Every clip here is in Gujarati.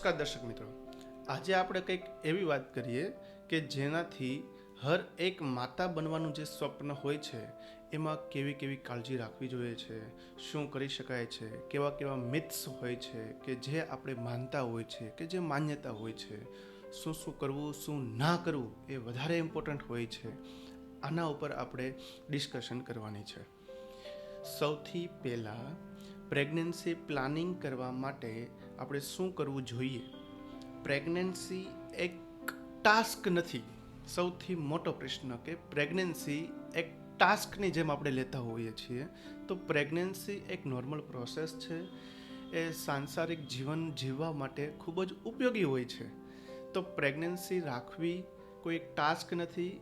નમસ્કાર દર્શક મિત્રો, આજે આપણે કંઈક એવી વાત કરીએ કે જેનાથી હર એક માતા બનવાનું જે સ્વપ્ન હોય છે એમાં કેવી કેવી કાળજી રાખવી જોઈએ છે, શું કરી શકાય છે, કેવા કેવા મિથ્સ હોય છે કે જે આપણે માનતા હોય છે કે જે માન્યતા હોય છે, શું શું કરવું શું ના કરવું એ વધારે ઇમ્પોર્ટન્ટ હોય છે. આના ઉપર આપણે ડિસ્કશન કરવાની છે. સૌથી પહેલાં પ્રેગ્નન્સી પ્લાનિંગ કરવા માટે આપણે શું કરવું જોઈએ. પ્રેગ્નન્સી એક ટાસ્ક નથી. સૌથી મોટો પ્રશ્ન કે પ્રેગ્નન્સી એક ટાસ્કની જેમ આપણે લેતા હોઈએ છીએ, તો પ્રેગ્નન્સી એક નોર્મલ પ્રોસેસ છે. એ સાંસારિક જીવન જીવવા માટે ખૂબ જ ઉપયોગી હોય છે. તો પ્રેગ્નન્સી રાખવી કોઈ એક ટાસ્ક નથી,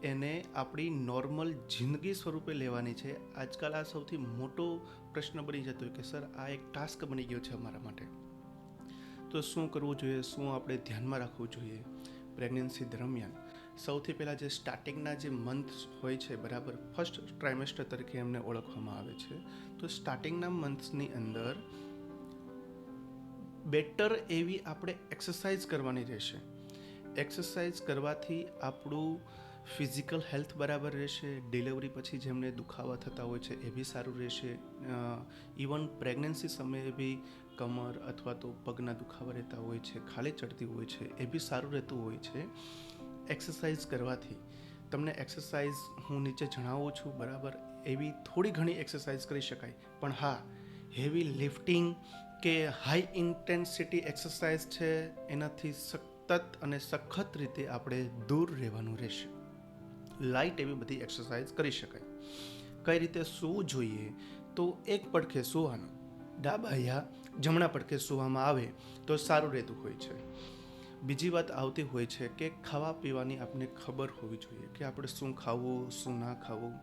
એને આપણી નોર્મલ જિંદગી સ્વરૂપે લેવાની છે. આજકાલ આ સૌથી મોટો પ્રશ્ન બની જતો હોય કે સર આ એક ટાસ્ક બની ગયો છે અમારા માટે. તો શું કરવું જોઈએ, શું આપણે ધ્યાનમાં રાખવું જોઈએ પ્રેગ્નન્સી દરમિયાન. સૌથી પહેલાં જે સ્ટાર્ટિંગના જે મંથ હોય છે, બરાબર, ફર્સ્ટ ટ્રાઇમેસ્ટર તરીકે એમને ઓળખવામાં આવે છે. તો સ્ટાર્ટિંગના મંથ્સની અંદર બેટર એવી આપણે એક્સરસાઇઝ કરવાની રહેશે. એક્સરસાઇઝ કરવાથી આપણું ફિઝિકલ હેલ્થ બરાબર રહેશે. ડિલિવરી પછી જેમને દુખાવા થતા હોય છે એ બી સારું રહેશે. ઇવન પ્રેગ્નન્સી સમયે બી કમર અથવા તો પગના દુખાવા રહેતા હોય છે, ખાલી ચડતી હોય છે, એ બી સારું રહેતું હોય છે એક્સરસાઇઝ કરવાથી. તમને એક્સરસાઇઝ હું નીચે જણાવું છું, બરાબર, એવી થોડી ઘણી એક્સરસાઇઝ કરી શકાય. પણ હા, હેવી લિફ્ટિંગ કે હાઈ ઇન્ટેન્સિટી એક્સરસાઇઝ છે એનાથી સતત અને સખત રીતે આપણે દૂર રહેવાનું રહેશે. લાઇટ એવી બધી એક્સરસાઇઝ કરી શકાય. કઈ રીતે સૂવું જોઈએ, તો એક પડખે સૂવાનું, ડાબા યા જમણા પડખે સૂવામાં આવે તો સારું રહેતું હોય છે. બીજી વાત આવતી હોય છે કે ખાવા પીવાની આપણે ખબર હોવી જોઈએ કે આપણે શું ખાવું શું ના ખાવું.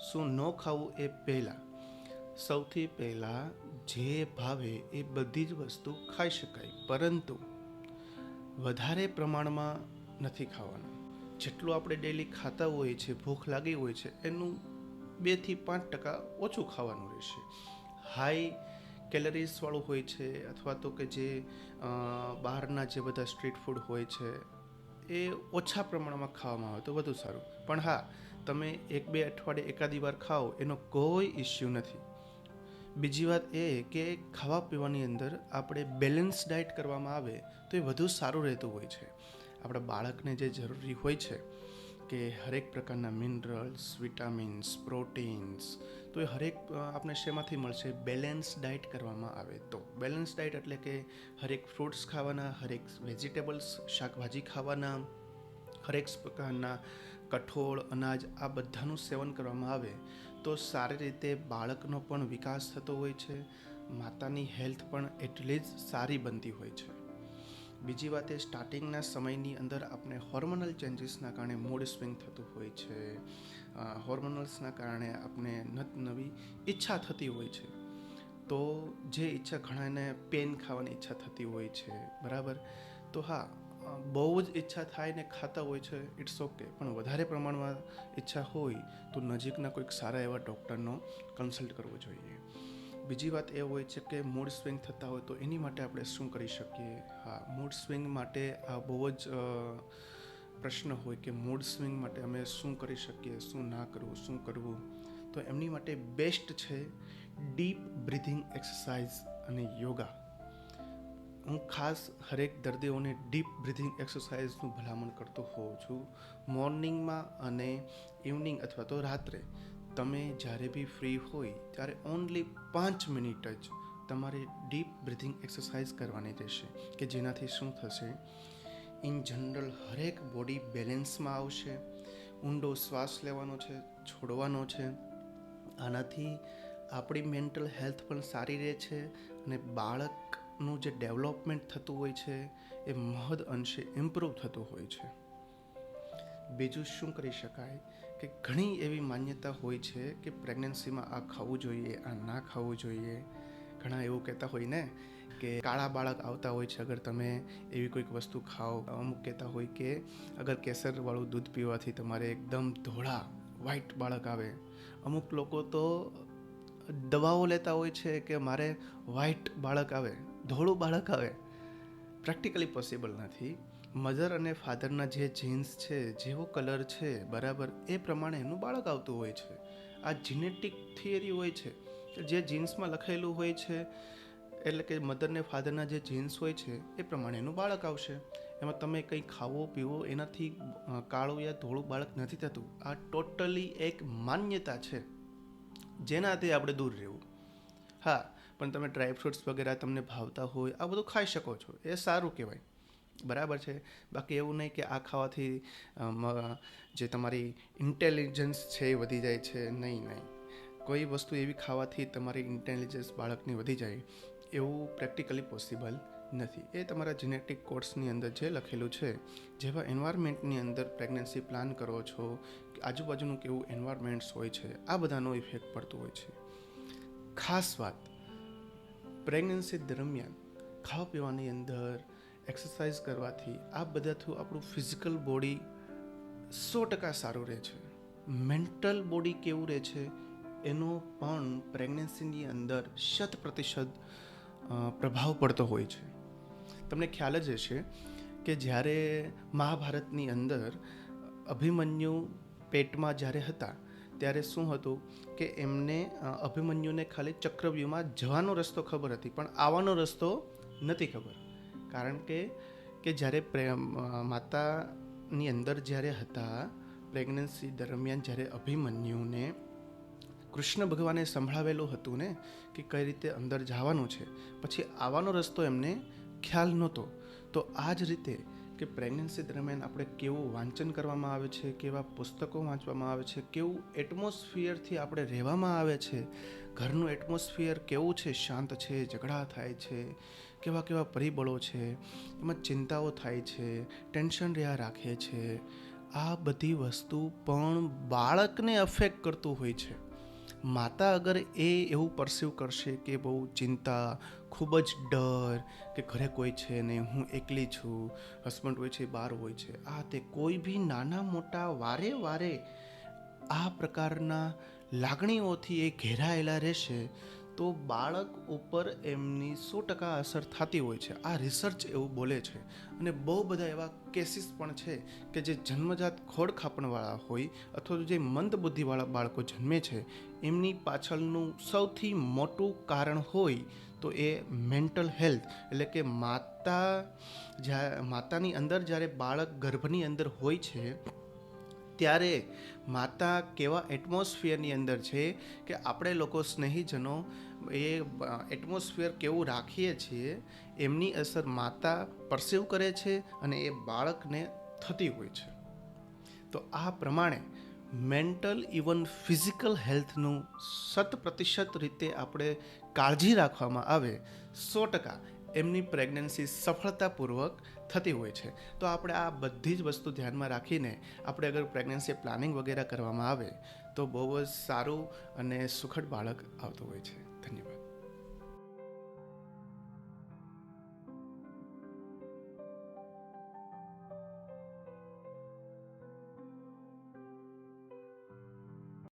શું ન ખાવું એ પહેલાં, સૌથી પહેલાં જે ભાવે એ બધી જ વસ્તુ ખાઈ શકાય, પરંતુ વધારે પ્રમાણમાં નથી ખાવાનું. જેટલું આપણે ડેલી ખાતા હોઈએ છીએ, ભૂખ લાગી હોય છે, એનું 2 થી 5% ઓછું ખાવાનું રહેશે. હાઈ કેલરીઝવાળું હોય છે અથવા તો કે જે બહારના જે બધા સ્ટ્રીટ ફૂડ હોય છે એ ઓછા પ્રમાણમાં ખાવામાં આવે તો વધુ સારું. પણ હા, તમે 1-2 અઠવાડિયે એકાદી વાર ખાઓ એનો કોઈ ઇસ્યુ નથી. બીજી વાત એ કે ખાવા પીવાની અંદર આપણે બેલેન્સ ડાયટ કરવામાં આવે તો એ વધુ સારું રહેતું હોય છે. આપણા બાળકને જે જરૂરી હોય છે કે હરેક પ્રકારના મિનરલ્સ, વિટામિન્સ, પ્રોટીન્સ, તો એ હરેક આપણે શેમાંથી મળશે, બેલેન્સ ડાયટ કરવામાં આવે તો. બેલેન્સ ડાયટ એટલે કે હરેક ફ્રૂટ્સ ખાવાના, હરેક વેજીટેબલ્સ શાકભાજી ખાવાના, હરેક પ્રકારના કઠોળ, અનાજ, આ બધાનું સેવન કરવામાં આવે તો સારી રીતે બાળકનો પણ વિકાસ થતો હોય છે, માતાની હેલ્થ પણ એટલી જ સારી બનતી હોય છે. બીજી વાત એ સ્ટાર્ટિંગના સમયની અંદર આપણે હોર્મોનલ ચેન્જીસના કારણે મૂડ સ્વિંગ થતું હોય છે. હોર્મોનલ્સના કારણે આપણે નવી ઈચ્છા થતી હોય છે. તો જે ઈચ્છા, ઘણાને પેન ખાવાની ઈચ્છા થતી હોય છે, બરાબર. તો હા, બહુ જ ઈચ્છા થાય ને ખાતા હોય છે, ઇટ્સ ઓકે. પણ વધારે પ્રમાણમાં ઈચ્છા હોય તો નજીકના કોઈક સારા એવા ડૉક્ટરનો કન્સલ્ટ કરવો જોઈએ. બીજી વાત એ હોય છે કે મૂડ સ્વિંગ થતા હોય તો એની માટે આપણે શું કરી શકીએ. હા, મૂડ સ્વિંગ માટે આ બહુ જ પ્રશ્ન હોય કે મૂડ સ્વિંગ માટે અમે શું કરી શકીએ, શું ના કરવું, શું કરવું. તો એમની માટે બેસ્ટ છે ડીપ બ્રીથિંગ એક્સરસાઇઝ અને યોગા. હું ખાસ હરેક દર્દીઓને ડીપ બ્રીથિંગ એક્સરસાઇઝનું ભલામણ કરતો હોઉં છું. મોર્નિંગમાં અને ઇવનિંગ અથવા તો રાત્રે તમે જ્યારે બી ફ્રી હોય ત્યારે ઓનલી 5 મિનિટ જ તમારે ડીપ બ્રીથિંગ એક્સરસાઇઝ કરવાની રહેશે કે જેનાથી શું થશે, ઇન જનરલ હરેક બોડી બેલેન્સમાં આવશે. ઊંડો શ્વાસ લેવાનો છે, છોડવાનો છે. આનાથી આપણી મેન્ટલ હેલ્થ પણ સારી રહે છે અને બાળકનું જે ડેવલપમેન્ટ થતું હોય છે એ મહદ અંશે ઇમ્પ્રૂવ થતું હોય છે. બીજું શું કરી શકાય કે ઘણી એવી માન્યતા હોય છે કે પ્રેગ્નન્સીમાં આ ખાવું જોઈએ, આ ના ખાવું જોઈએ. ઘણા એવું કહેતા હોય ને કે કાળા બાળક આવતા હોય છે અગર તમે એવી કોઈક વસ્તુ ખાઓ. અમુક કહેતા હોય કે અગર કેસરવાળું દૂધ પીવાથી તમારે એકદમ ધોળા વ્હાઈટ બાળક આવે. અમુક લોકો તો દવાઓ લેતા હોય છે કે મારે વ્હાઈટ બાળક આવે, ધોળું બાળક આવે. પ્રેક્ટિકલી પોસિબલ નથી. મધર અને ફાધરના જે જીન્સ છે, જેવો કલર છે, બરાબર એ પ્રમાણે એનું બાળક આવતું હોય છે. આ જીનેટિક થિયરી હોય છે કે જે જીન્સમાં લખેલું હોય છે, એટલે કે મધર ને ફાધરના જે જીન્સ હોય છે એ પ્રમાણે એનું બાળક આવશે. એમાં તમે કંઈ ખાવો પીવો એનાથી કાળું યા ધોળું બાળક નથી થતું. આ ટોટલી એક માન્યતા છે જેનાથી આપણે દૂર રહેવું. હા, પણ તમે ડ્રાયફ્રૂટ્સ વગેરે તમને ભાવતા હોય આ બધું ખાઈ શકો છો, એ સારું કહેવાય, બરાબર છે. બાકી એવું નહીં કે આ ખાવાથી જે તમારી ઇન્ટેલિજન્સ છે એ વધી જાય છે. નહીં. કોઈ વસ્તુ એવી ખાવાથી તમારી ઇન્ટેલિજન્સ બાળકની વધી જાય એવું પ્રેક્ટિકલી પોસિબલ નથી. એ તમારા જેનેટિક કોડ્સની અંદર જે લખેલું છે, જેવા એન્વાયરમેન્ટની અંદર પ્રેગ્નન્સી પ્લાન કરો છો, આજુબાજુનું કેવું એન્વાયરમેન્ટ્સ હોય છે, આ બધાનો ઇફેક્ટ પડતો હોય છે. ખાસ વાત, પ્રેગ્નન્સી દરમિયાન ખાવા પીવાની અંદર એક્સરસાઇઝ કરવાથી આ બધાથી આપણું ફિઝિકલ બોડી 100% સારું રહે છે. મેન્ટલ બોડી કેવું રહે છે એનો પણ પ્રેગ્નન્સીની અંદર 100% પ્રભાવ પડતો હોય છે. તમને ખ્યાલ જ હશે કે જ્યારે મહાભારતની અંદર અભિમન્યુ પેટમાં જ્યારે હતા ત્યારે શું હતું કે એમને અભિમન્યુને ખાલી ચક્રવ્યૂહમાં જવાનો રસ્તો ખબર હતી, પણ આવવાનો રસ્તો નથી ખબર. કારણ કે જ્યારે માતાની અંદર જ્યારે હતા પ્રેગ્નન્સી દરમિયાન, જ્યારે અભિમન્યુને કૃષ્ણ ભગવાને સંભળાવેલું હતું ને કે કઈ રીતે અંદર જવાનું છે, પછી આવવાનો રસ્તો એમને ખ્યાલ નહોતો. તો આ જ રીતે કે પ્રેગ્નન્સી દરમિયાન આપણે કેવું વાંચન કરવામાં આવે છે, કેવા પુસ્તકો વાંચવામાં આવે છે, કેવું એટમોસ્ફિયરથી આપણે રહેવામાં આવે છે, ઘરનું એટમોસ્ફિયર કેવું છે, શાંત છે, ઝઘડા થાય છે, કેવા પરિબળો છે, એમાં ચિંતાઓ થાય છે, ટેન્શન રહ્યા રાખે છે, આ બધી વસ્તુ પણ બાળકને અફેક્ટ કરતું હોય છે. માતા અગર એવું પરસીવ કરશે કે બહુ ચિંતા, ખૂબ જ ડર, કે ઘરે કોઈ છે નહીં, હું એકલી છું, હસબન્ડ હોય છે, બહાર હોય છે, આ તે કોઈ બી નાના મોટા વારે આ પ્રકારના લાગણીઓથી એ ઘેરાયેલા રહેશે તો બાળક ઉપર એમની 100% અસર થતી હોય છે. આ રિસર્ચ એવું બોલે છે. અને બહુ બધા એવા કેસીસ પણ છે કે જે જન્મજાત ખોડખાપણવાળા હોય અથવા તો જે મંદ બુદ્ધિવાળા બાળકો જન્મે છે એમની પાછળનું સૌથી મોટું કારણ હોય તો એ મેન્ટલ હેલ્થ, એટલે કે માતાની અંદર જ્યારે બાળક ગર્ભની અંદર હોય છે ત્યારે માતા કેવા એટમોસ્ફિયરની અંદર છે કે આપણે લોકો સ્નેહીજનો એ એટમોસ્ફિયર કેવું રાખીએ છીએ એમની અસર માતા પરસીવ કરે છે અને એ બાળકને થતી હોય છે. તો આ પ્રમાણે મેન્ટલ ઇવન ફિઝિકલ હેલ્થનું 100% રીતે આપણે કાળજી રાખવામાં આવે 100% એમની પ્રેગ્નન્સી સફળતાપૂર્વક થતી હોય છે. તો આપણે આ બધી જ વસ્તુ ધ્યાનમાં રાખીને આપણે અગર પ્રેગ્નન્સી પ્લાનિંગ વગેરે કરવામાં આવે તો બહુ જ સારું અને સુખદ બાળક આવતું હોય છે. ધન્યવાદ.